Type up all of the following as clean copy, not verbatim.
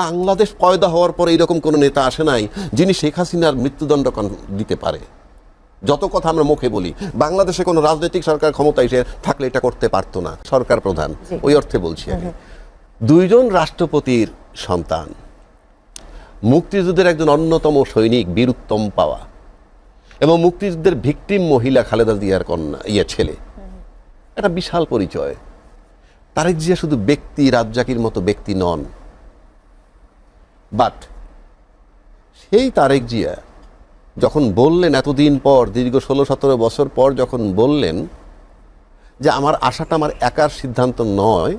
বাংলাদেশ পয়দা হওয়ার পরে এরকম কোনো নেতা আসে নাই যিনি শেখ হাসিনার মৃত্যুদণ্ড দিতে পারে। যত কথা আমরা মুখে বলি, বাংলাদেশে কোনো রাজনৈতিক সরকার ক্ষমতা এসে থাকলে এটা করতে পারতো না, সরকার প্রধান, ওই অর্থে বলছি আমি। দুইজন রাষ্ট্রপতির সন্তান, মুক্তিযুদ্ধের একজন অন্যতম সৈনিক বীরুত্তম পাওয়া এবং মুক্তিযুদ্ধের ভিকটিম মহিলা খালেদা জিয়ার কন্যা ছেলে, একটা বিশাল পরিচয়। তারেক জিয়া শুধু ব্যক্তি, রাজ্জাকির মতো ব্যক্তি নন। বাট সেই তারেক জিয়া যখন বললেন এতদিন পর, দীর্ঘ 16-17 বছর পর যখন বললেন যে আমার আশাটা আমার একার সিদ্ধান্ত নয়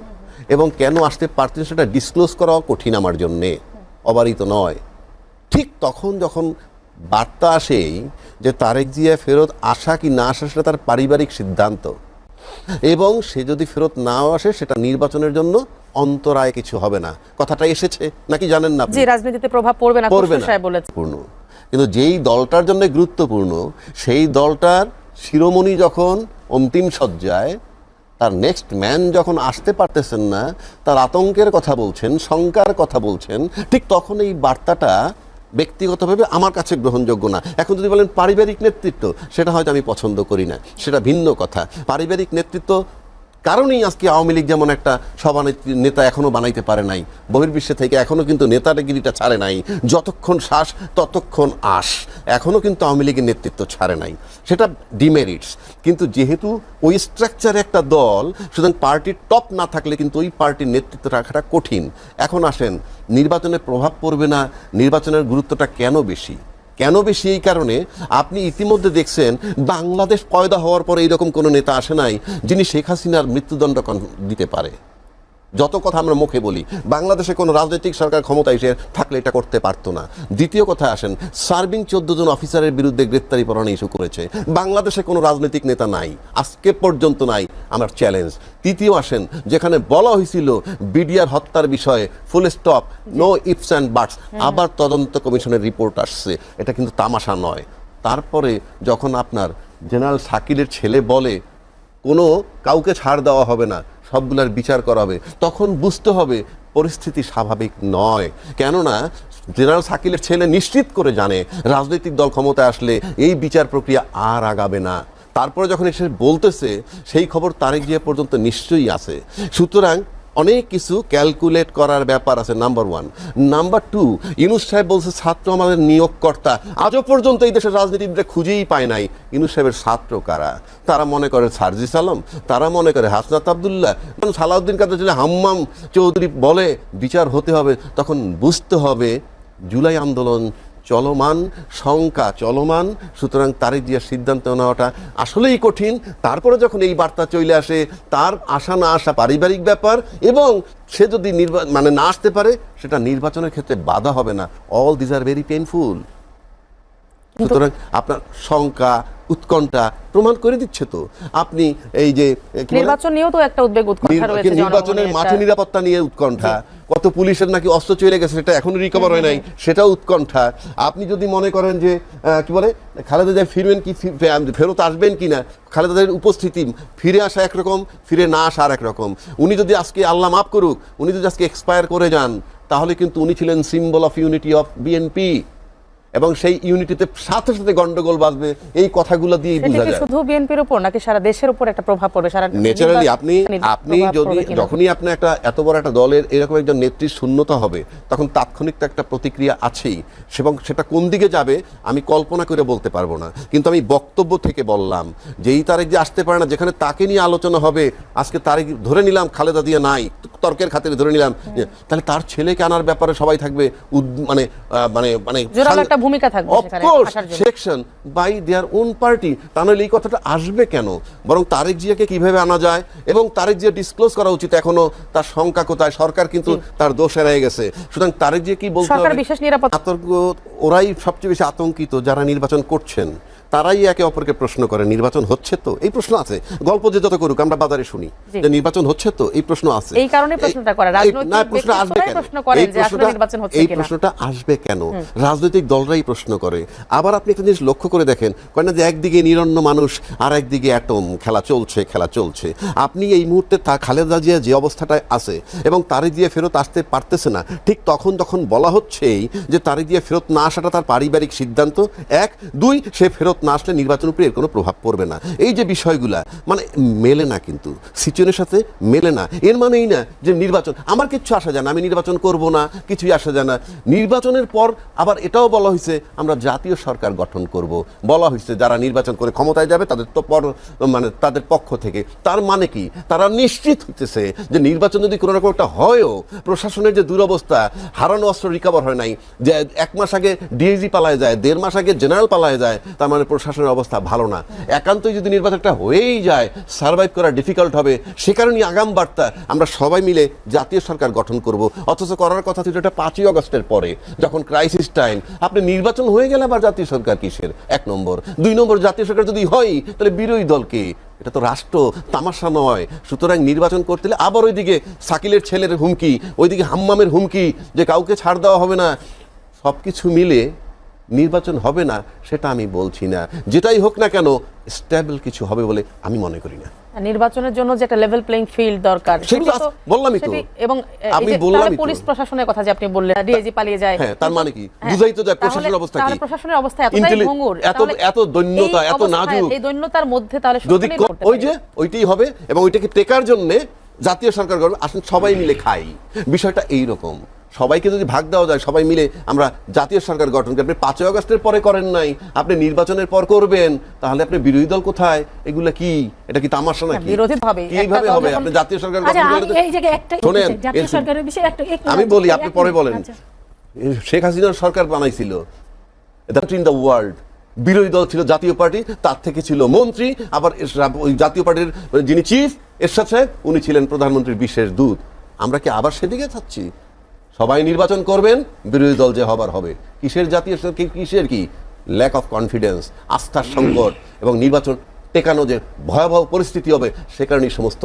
এবং কেন আসতে পারতেন সেটা ডিসক্লোজ করাও কঠিন আমার জন্যে, অবারিত নয়, ঠিক তখন যখন বার্তা আসেই যে তারেক জিয়া ফেরত আসা কি না আসা সেটা তার পারিবারিক সিদ্ধান্ত এবং সে যদি ফেরত নাও আসে সেটা নির্বাচনের জন্য অন্তরায় কিছু হবে না, কথাটা এসেছে নাকি জানেন না? যে রাজনীতিতে প্রভাব পড়বে না পূর্ণ। কিন্তু যেই দলটার জন্য গুরুত্বপূর্ণ সেই দলটার শিরোমণি যখন অন্তিম সজ্জায়, তার নেক্সট ম্যান যখন আসতে পারতেছেন না, তার আতঙ্কের কথা বলছেন, শঙ্কার কথা বলছেন, ঠিক তখন এই বার্তাটা ব্যক্তিগতভাবে আমার কাছে গ্রহণযোগ্য না। এখন যদি বলেন পারিবারিক নেতৃত্ব, সেটা হয়তো আমি পছন্দ করি না, সেটা ভিন্ন কথা। পারিবারিক নেতৃত্ব কারণেই আজকে আওয়ামী লীগ যেমন একটা সভানেত্রী নেতা এখনও বানাইতে পারে নাই, বহির্বিশ্বে থেকে এখনও কিন্তু নেতাগিরিটা ছাড়ে নাই, যতক্ষণ শ্বাস ততক্ষণ আশ, এখনও কিন্তু আওয়ামী লীগের নেতৃত্ব ছাড়ে নাই, সেটা ডিমেরিটস। কিন্তু যেহেতু ওই স্ট্রাকচারে একটা দল, সুতরাং পার্টির টপ না থাকলে কিন্তু ওই পার্টির নেতৃত্ব রাখাটা কঠিন। এখন আসেন, নির্বাচনে প্রভাব পড়বে না, নির্বাচনের গুরুত্বটা কেন বেশি? এই কারণে আপনি ইতিমধ্যে দেখছেন বাংলাদেশ পয়দা হওয়ার পরে এরকম কোনো নেতা আসে নাই যিনি শেখ হাসিনার মৃত্যুদণ্ড দিতে পারে। যত কথা আমরা মুখে বলি, বাংলাদেশে কোনো রাজনৈতিক সরকার ক্ষমতা এসে থাকলে এটা করতে পারতো না। দ্বিতীয় কথা আসেন, সার্ভিং 14 জন অফিসারের বিরুদ্ধে গ্রেপ্তারি পরোয়ানা ইস্যু করেছে, বাংলাদেশে কোনো রাজনৈতিক নেতা নাই, আজকে পর্যন্ত নাই, আমার চ্যালেঞ্জ। তৃতীয় আসেন, যেখানে বলা হয়েছিল বিডিআর হত্যার বিষয়ে full stop, no ifs and buts, আবার তদন্ত কমিশনের রিপোর্ট আসছে, এটা কিন্তু তামাশা নয়। তারপরে যখন আপনার জেনারেল শাকিলের ছেলে বলে কোনো কাউকে ছাড় দেওয়া হবে না, সবগুলার বিচার করা হবে, তখন বুঝতে হবে পরিস্থিতি স্বাভাবিক নয়। কেননা জেনারেল শাকিলের ছেলে নিশ্চিত করে জানে রাজনৈতিক দল ক্ষমতায় আসলে এই বিচার প্রক্রিয়া আর আগাবে না। তারপরে যখন এসে বলতেছে, সেই খবর তারেক জিয়া পর্যন্ত নিশ্চয়ই আছে। সুতরাং অনেক কিছু ক্যালকুলেট করার ব্যাপার আছে, নাম্বার 1। নাম্বার 2, ইউনূস সাহেব বলছে ছাত্র আমাদের নিয়োগকর্তা, আজও পর্যন্ত এই দেশের রাজনীতিবিদরা খুঁজেই পায় নাই ইউনূস সাহেবের ছাত্র কারা। তারা মনে করে সার্জিস আলম, তারা মনে করে হাসনাত আবদুল্লাহ, সালাউদ্দিন কাদের যদি হাম্মাম চৌধুরী বলে বিচার হতে হবে, তখন বুঝতে হবে জুলাই আন্দোলন চলমান, শঙ্কা চলমান। সুতরাং তারেক জিয়ার সিদ্ধান্ত নেওয়াটা আসলেই কঠিন। তারপরে যখন এই বার্তা চলে আসে, তার আসা না আসা পারিবারিক ব্যাপার, এবং সে যদি না আসতে পারে সেটা নির্বাচনের ক্ষেত্রে বাধা হবে না। All this are very painful. সুতরাং আপনার শঙ্কা, উৎকণ্ঠা প্রমাণ করে দিচ্ছে তো। আপনি এই যে নির্বাচন নিয়েও তো একটা উদ্বেগ, উৎকণ্ঠা রয়েছে, নির্বাচনের মাঠে নিরাপত্তা নিয়ে উৎকণ্ঠা, কত পুলিশের নাকি অস্ত্র চলে গেছে সেটা এখনো রিকভার হয় নাই, সেটাও উৎকণ্ঠা। আপনি যদি মনে করেন যে কি বলে খালেদা জিয়া ফিরবেন কি, ফেরত আসবেন কি না, খালেদা জিয়ার উপস্থিতি, ফিরে আসা একরকম, ফিরে না আসা আর একরকম। উনি যদি আজকে, আল্লাহ মাফ করুক, উনি যদি আজকে এক্সপায়ার করে যান, তাহলে কিন্তু উনি ছিলেন symbol of unity of BNP, এবং সেই ইউনিটিতে সাথে সাথে গন্ডগোল বাজবে। এই কথাগুলো দিয়ে বোঝা যায় শুধু বিএনপির উপর নাকি সারা দেশের উপর একটা প্রভাব পড়বে। সারা ন্যাচারালি আপনি যদি যখনই আপনি একটা এত বড় একটা দলের এরকম একজন নেত্রীর শূন্যতা হবে, তখন তাৎক্ষণিক তো একটা প্রতিক্রিয়া আছেই, এবং সেটা কোন দিকে যাবে আমি কল্পনা করে বলতে পারবো না। কিন্তু আমি বক্তব্য থেকে বললাম যে এই তারেক যে আসতে পারে না, যেখানে তাকে নিয়ে আলোচনা হবে, আজকে তারেক ধরে নিলাম খালেদা জিয়া নাই, তর্কের খাতিরে ধরে নিলাম, তাহলে তার ছেলেকে আনার ব্যাপারে সবাই থাকবে মানে মানে মানে ভূমিকা থাকবে section by their own party. তাহলে এই কথাটা আসবে কেন? বরং তারেক জিয়াকে কিভাবে আনা যায়, এবং তারেক জিয়া ডিসক্লোজ করা উচিত এখনো তার শঙ্কা কোথায়। সরকার কিন্তু তার দোষ এড়িয়ে গেছে। সুতরাং তারেক জিয়া কি বলতে হবে, বিশেষ নিরাপত্তা ওরাই সবচেয়ে বেশি আতঙ্কিত যারা নির্বাচন করছেন, তারাই একে অপরকে প্রশ্ন করে নির্বাচন হচ্ছে তো, এই প্রশ্ন আছে। গল্প যে যত করুক, আমরা বাজারে শুনি জি। যে নির্বাচন হচ্ছে তো, এই প্রশ্ন আছে। এই কারণে প্রশ্নটা করে রাজনৈতিক না, প্রশ্ন আসবে ব্যক্তিত্বরাই কেন? প্রশ্ন করেন এই যে আসলে প্রশ্নটা- নির্বাচন হচ্ছে এই কিনা। প্রশ্নটা আসবে কেন? রাজনৈতিক দলরাই প্রশ্ন করে। আবার আপনি একটা জিনিস লক্ষ্য করে দেখেন, কয় না যে একদিকে নিরন্ন মানুষ আর একদিকে অ্যাটম, খেলা চলছে। আপনি এই মুহূর্তে খালেদা জিয়া যে অবস্থাটায় আছে এবং তারে দিয়ে ফেরত আসতে পারতেছে না, ঠিক তখন বলা হচ্ছেই যে তারে দিয়ে ফেরত না আসাটা তার পারিবারিক সিদ্ধান্ত, 1, 2 সে ফেরত না আসলে নির্বাচনের উপরে এর কোনো প্রভাব পড়বে না। এই যে বিষয়গুলা মানে মেলে না, কিন্তু সিচুয়েশনের সাথে মেলে না। এর মানেই না যে নির্বাচন আমার কিচ্ছু আসা যায় না, আমি নির্বাচন করব না, কিছুই আসা যায় না। নির্বাচনের পর আবার এটাও বলা হয়েছে আমরা জাতীয় সরকার গঠন করব, বলা হয়েছে যারা নির্বাচন করে ক্ষমতায় যাবে তাদের তো মানে তাদের পক্ষ থেকে। তার মানে কি, তারা নিশ্চিত হইতেছে যে নির্বাচন যদি কোনো রকম একটা হয়ও, প্রশাসনের যে দুরবস্থা, হারানো অস্ত্র রিকভার হয় নাই, যে 1 মাস আগে ডিআইজি পালায় যায়, 1.5 মাস আগে জেনারেল পালায় যায়, তার মানে প্রশাসনের অবস্থা ভালো না। একান্তই যদি নির্বাচনটা হয়েই যায়, সার্ভাইভ করা ডিফিকাল্ট হবে। সে কারণে আগাম বার্তা আমরা সবাই মিলে জাতীয় সরকার গঠন করব। অথচ করার কথা ছিল এটা 5ই আগস্টের পরে, যখন ক্রাইসিস টাইম। আপনি নির্বাচন হয়ে গেলে আবার জাতীয় সরকার কিসের? 1 নম্বর। 2 নম্বর, জাতীয় সরকার যদি হয় তাহলে বিরোধী দলকে, এটা তো রাষ্ট্র, তামাশা নয়। সুতরাং নির্বাচন করতে হলে আবার ওইদিকে শাকিলের ছেলের হুমকি, ওইদিকে হাম্মামের হুমকি যে কাউকে ছাড় দেওয়া হবে না, সব কিছু মিলে নির্বাচন হবে না সেটা আমি বলছি না। যেটাই হোক না কেন, স্টেবল কিছু হবে বলে আমি মনে করি না। নির্বাচনের জন্য যে একটা লেভেল প্লেইং ফিল্ড দরকার, সেগুলো বললামই তো। এবং আমি বললামই তো। পুলিশ প্রশাসনের কথা যে আপনি বললেন, ডিআইজি পালিয়ে যায়, হ্যাঁ, তার মানে কি? বুঝাই তো যায় প্রশাসনের অবস্থা কি। প্রশাসনের অবস্থা এতটাই ভঙ্গুর, এত দৈন্যতা, এত নাজুক। এই দৈন্যতার মধ্যে তাহলে যদি ওই যে ওইটাই হবে এবং ওইটাকে টেকার জন্য জাতীয় সরকার করবে, আসলে সবাই মিলে খাই। বিষয়টা এই রকম। সবাইকে যদি ভাগ দেওয়া যায়, সবাই মিলে আমরা জাতীয় সরকার গঠন করি। আপনি 5ই আগস্টের পরে করেন নাই, আপনি নির্বাচনের পর করবেন, তাহলে আপনি বিরোধী দল কোথায়? এগুলা কি? এটা কি তামাশা নাকি? বিরোধী হবে, কিভাবে হবে? আপনি জাতীয় সরকার গঠন করলে এই জায়গায় একটা শোনেন, জাতীয় সরকারের বিষয়ে একটা আমি বলি, আপনি পরে বলেন। শেখ হাসিনার সরকার বানাইছিল ইন দ্য ওয়ার্ল্ড, বিরোধী দল ছিল জাতীয় পার্টি, তার থেকে ছিল মন্ত্রী, আবার ওই জাতীয় পার্টির যিনি চিফ এরশাদ সাহেব, উনি ছিলেন প্রধানমন্ত্রীর বিশেষ দূত। আমরা কি আবার সেদিকে যাচ্ছি? সবাই নির্বাচন করবেন, বিরোধী দল যে হবার হবে। কিসের জাতীয় কিসের কি ল্যাক অফ কনফিডেন্স, আস্থার সংকট, এবং নির্বাচন টেকানো যে ভয়াবহ পরিস্থিতি হবে, সে কারণে সমস্ত